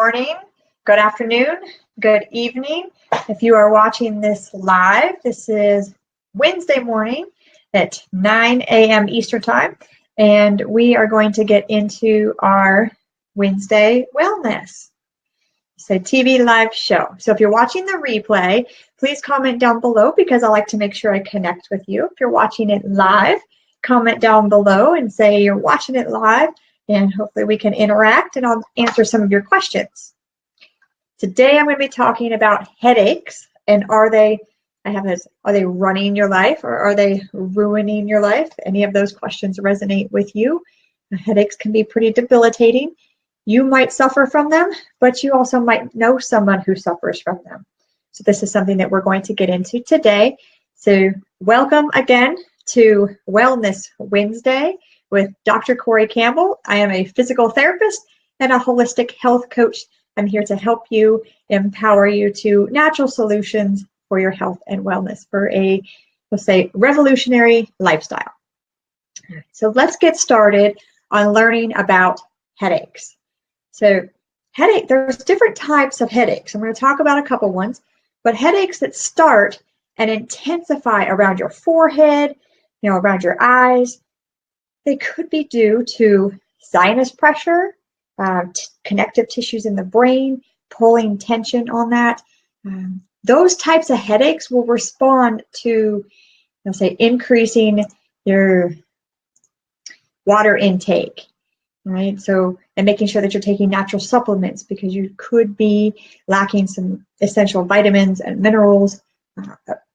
morning, good afternoon, good evening. If you are watching this live, this is Wednesday morning at 9 a.m. Eastern Time, and we are going to get into our Wednesday Wellness. It's a TV live show. So if you're watching the replay, please comment down below because I like to make sure I connect with you. If you're watching it live, comment down below and say you're watching it live, and hopefully we can interact and I'll answer some of your questions. Today I'm going to be talking about headaches, and are they running your life or are they ruining your life? Any of those questions resonate with you? Headaches can be pretty debilitating. You might suffer from them, but you also might know someone who suffers from them. So this is something that we're going to get into today. So welcome again to Wellness Wednesday with Dr. Corey Campbell. I am a physical therapist and a holistic health coach. I'm here to help you, empower you to natural solutions for your health and wellness for a, let's say, revolutionary lifestyle. So let's get started on learning about headaches. So there's different types of headaches. I'm going to talk about a couple ones, but headaches that start and intensify around your forehead, around your eyes, they could be due to sinus pressure, connective tissues in the brain, pulling tension on that. Those types of headaches will respond to, let's say, increasing your water intake, right? So, and making sure that you're taking natural supplements because you could be lacking some essential vitamins and minerals.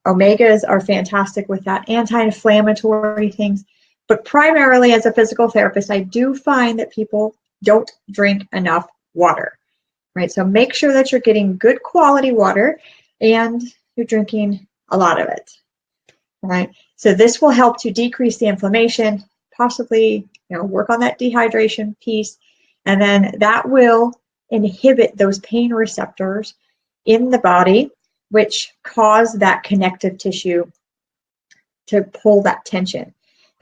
Omegas are fantastic with that, anti-inflammatory things. But primarily as a physical therapist, I do find that people don't drink enough water, right? So make sure that you're getting good quality water and you're drinking a lot of it, right? So this will help to decrease the inflammation, possibly, work on that dehydration piece, and then that will inhibit those pain receptors in the body, which cause that connective tissue to pull that tension.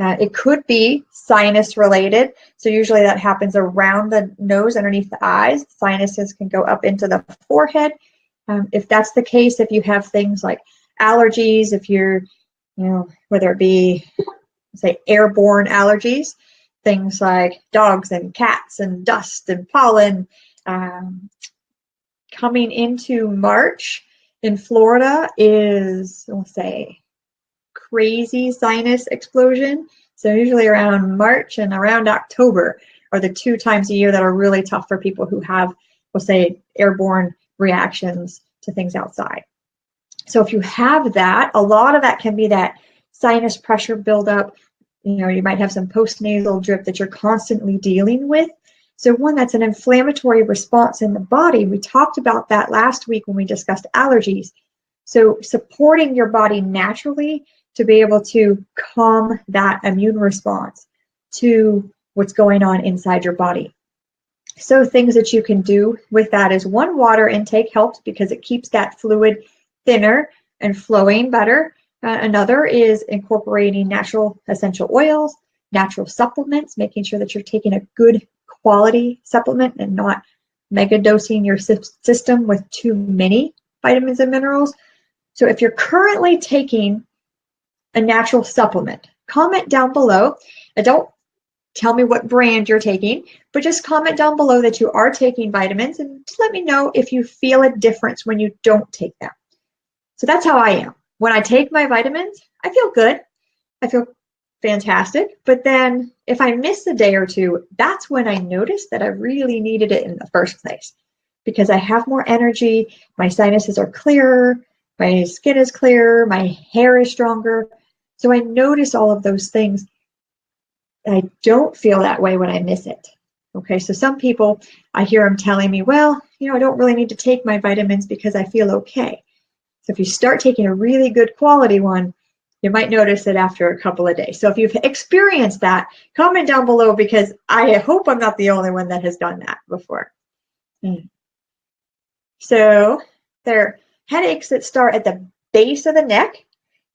It could be sinus related. So usually that happens around the nose, underneath the eyes. Sinuses can go up into the forehead. If that's the case, if you have things like allergies, if you're, whether it be, say, airborne allergies, things like dogs and cats and dust and pollen. Coming into March in Florida is, we'll say, crazy sinus explosion. So usually around March and around October are the 2 times a year that are really tough for people who have, we'll say, airborne reactions to things outside. So if you have that, a lot of that can be that sinus pressure buildup. You might have some postnasal drip that you're constantly dealing with. So one, that's an inflammatory response in the body. We talked about that last week when we discussed allergies. So supporting your body naturally to be able to calm that immune response to what's going on inside your body. So things that you can do with that is, one, water intake helps because it keeps that fluid thinner and flowing better. Another is incorporating natural essential oils, natural supplements, making sure that you're taking a good quality supplement and not mega dosing your system with too many vitamins and minerals. So if you're currently taking a natural supplement, comment down below. Don't tell me what brand you're taking, but just comment down below that you are taking vitamins and just let me know if you feel a difference when you don't take them. So that's how I am. When I take my vitamins, I feel good. I feel fantastic. But then if I miss a day or two, that's when I notice that I really needed it in the first place, because I have more energy, my sinuses are clearer, my skin is clearer, my hair is stronger. So I notice all of those things. I don't feel that way when I miss it. Okay, so some people, I hear them telling me, well, I don't really need to take my vitamins because I feel okay. So if you start taking a really good quality one, you might notice it after a couple of days. So if you've experienced that, comment down below because I hope I'm not the only one that has done that before. So there are headaches that start at the base of the neck.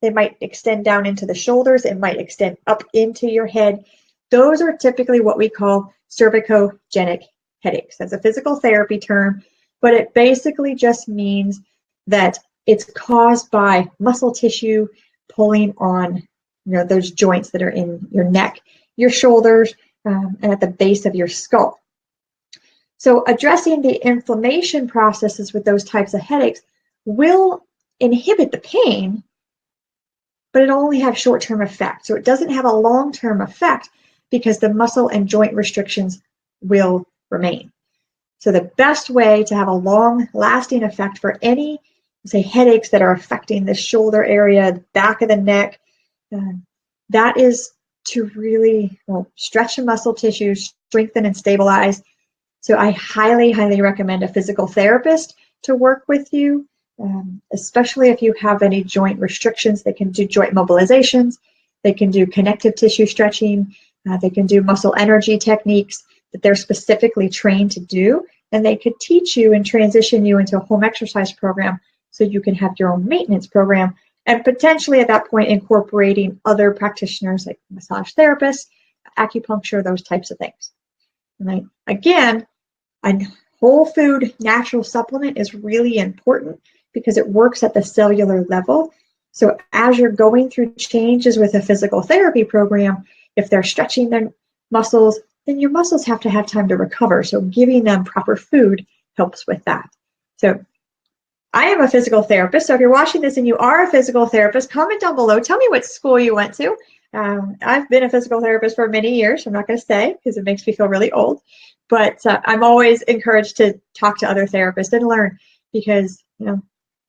They might extend down into the shoulders. It might extend up into your head. Those are typically what we call cervicogenic headaches. That's a physical therapy term, but it basically just means that it's caused by muscle tissue pulling on those joints that are in your neck, your shoulders, and at the base of your skull. So addressing the inflammation processes with those types of headaches will inhibit the pain, but it'll only have short-term effect. So it doesn't have a long-term effect because the muscle and joint restrictions will remain. So the best way to have a long-lasting effect for any, say, headaches that are affecting the shoulder area, the back of the neck, that is to really stretch the muscle tissues, strengthen and stabilize. So I highly, highly recommend a physical therapist to work with you, especially if you have any joint restrictions. They can do joint mobilizations, they can do connective tissue stretching, they can do muscle energy techniques that they're specifically trained to do, and they could teach you and transition you into a home exercise program so you can have your own maintenance program, and potentially at that point incorporating other practitioners like massage therapists, acupuncture, those types of things. And again, a whole food natural supplement is really important because it works at the cellular level. So as you're going through changes with a physical therapy program, if they're stretching their muscles, then your muscles have to have time to recover. So giving them proper food helps with that. So I am a physical therapist. So if you're watching this and you are a physical therapist, comment down below. Tell me what school you went to. I've been a physical therapist for many years. I'm not going to say because it makes me feel really old. But I'm always encouraged to talk to other therapists and learn because,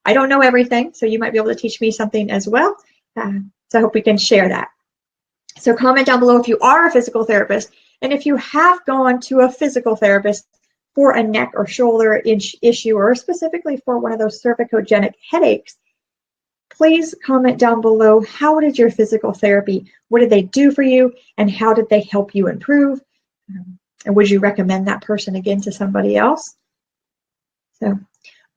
I don't know everything. So you might be able to teach me something as well. So I hope we can share that. So comment down below if you are a physical therapist and if you have gone to a physical therapist for a neck or shoulder issue or specifically for one of those cervicogenic headaches. Please comment down below, how did your physical therapy, what did they do for you, and how did they help you improve? And would you recommend that person again to somebody else? So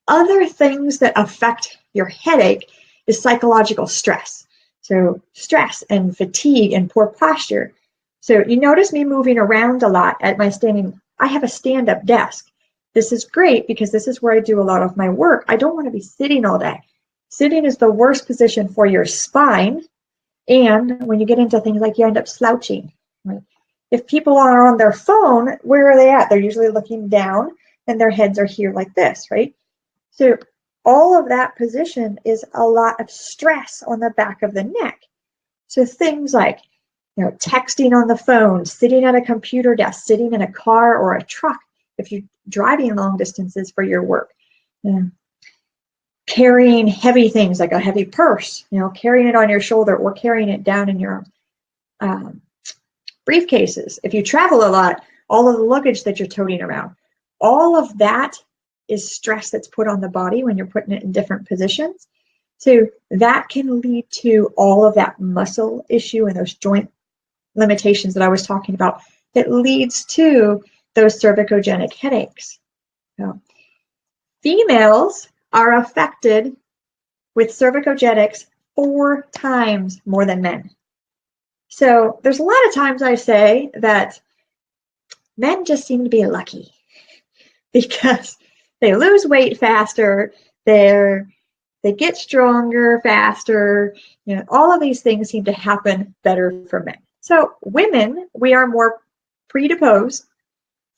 other things that affect your headache is psychological stress. So stress and fatigue and poor posture. So you notice me moving around a lot at my standing. I have a stand-up desk. This is great because this is where I do a lot of my work. I don't want to be sitting all day. Sitting is the worst position for your spine. And when you get into things like you end up slouching, right? If people are on their phone, where are they at? They're usually looking down and their heads are here like this, right? So all of that position is a lot of stress on the back of the neck. So things like, texting on the phone, sitting at a computer desk, sitting in a car or a truck, if you're driving long distances for your work, carrying heavy things like a heavy purse, carrying it on your shoulder or carrying it down in your briefcases. If you travel a lot, all of the luggage that you're toting around, all of that is stress that's put on the body when you're putting it in different positions. So that can lead to all of that muscle issue and those joint limitations that I was talking about that leads to those cervicogenic headaches. So, females are affected with cervicogenics 4 times more than men. So there's a lot of times I say that men just seem to be lucky because they lose weight faster, they get stronger faster, all of these things seem to happen better for men. So women, we are more predisposed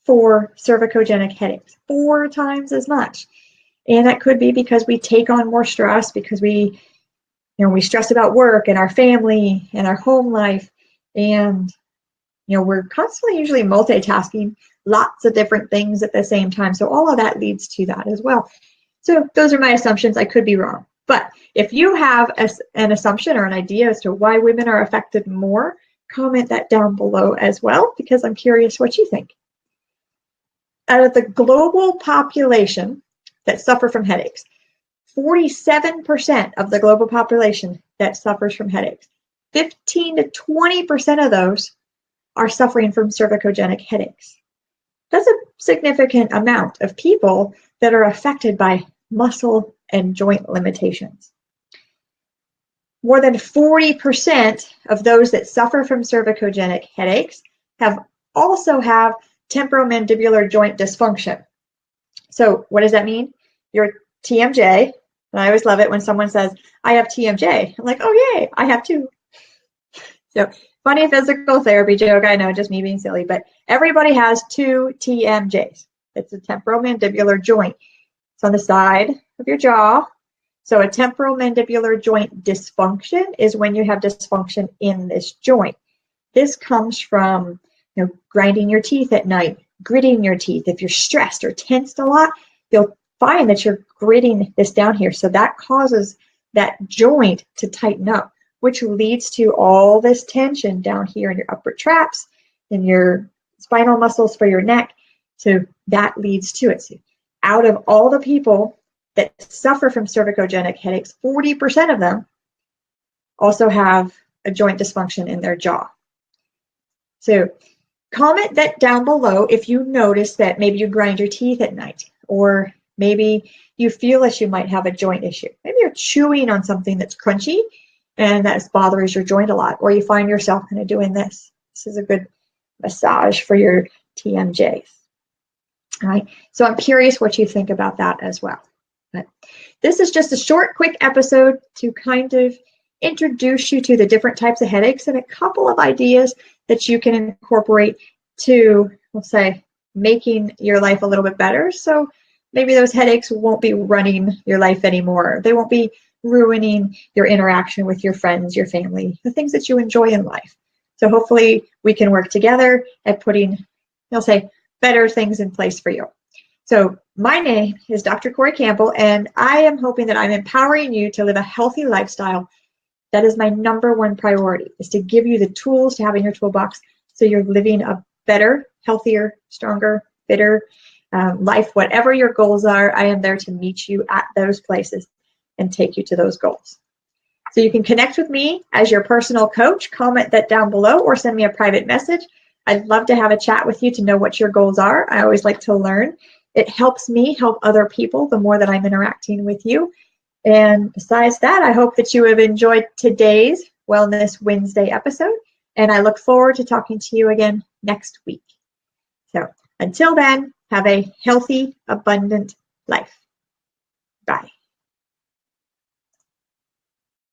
for cervicogenic headaches, 4 times as much. And that could be because we take on more stress, because we stress about work and our family and our home life. And, we're constantly usually multitasking lots of different things at the same time. So all of that leads to that as well. So those are my assumptions. I could be wrong. But if you have an assumption or an idea as to why women are affected more, comment that down below as well, because I'm curious what you think. Out of the global population that suffer from headaches, 47% of the global population that suffers from headaches, 15 to 20% of those are suffering from cervicogenic headaches. That's a significant amount of people that are affected by muscle and joint limitations. More than 40% of those that suffer from cervicogenic headaches also have temporomandibular joint dysfunction. So what does that mean? Your TMJ, and I always love it when someone says, I have TMJ. I'm like, oh, yay, I have too. So funny physical therapy joke, I know, just me being silly, but everybody has two TMJs. It's a temporomandibular joint. It's on the side of your jaw. So a temporomandibular joint dysfunction is when you have dysfunction in this joint. This comes from grinding your teeth at night, gritting your teeth. If you're stressed or tensed a lot, you'll find that you're gritting this down here. So that causes that joint to tighten up, which leads to all this tension down here in your upper traps, in your spinal muscles for your neck. So that leads to it. So out of all the people that suffer from cervicogenic headaches, 40% of them also have a joint dysfunction in their jaw. So comment that down below if you notice that maybe you grind your teeth at night, or maybe you feel as you might have a joint issue. Maybe you're chewing on something that's crunchy and that bothers your joint a lot, or you find yourself kind of doing this. This is a good massage for your TMJs. All right, so I'm curious what you think about that as well. But this is just a short, quick episode to kind of introduce you to the different types of headaches and a couple of ideas that you can incorporate to, let's say, making your life a little bit better. So maybe those headaches won't be running your life anymore. They won't be ruining your interaction with your friends, your family, the things that you enjoy in life. So hopefully we can work together at putting, say, better things in place for you. So my name is Dr. Corey Campbell, and I am hoping that I'm empowering you to live a healthy lifestyle. That is my #1 priority, is to give you the tools to have in your toolbox so you're living a better, healthier, stronger, fitter life. Whatever your goals are, I am there to meet you at those places and take you to those goals. So you can connect with me as your personal coach. Comment that down below or send me a private message. I'd love to have a chat with you to know what your goals are. I always like to learn. It helps me help other people the more that I'm interacting with you. And besides that, I hope that you have enjoyed today's Wellness Wednesday episode, and I look forward to talking to you again next week. So until then, have a healthy, abundant life. Bye.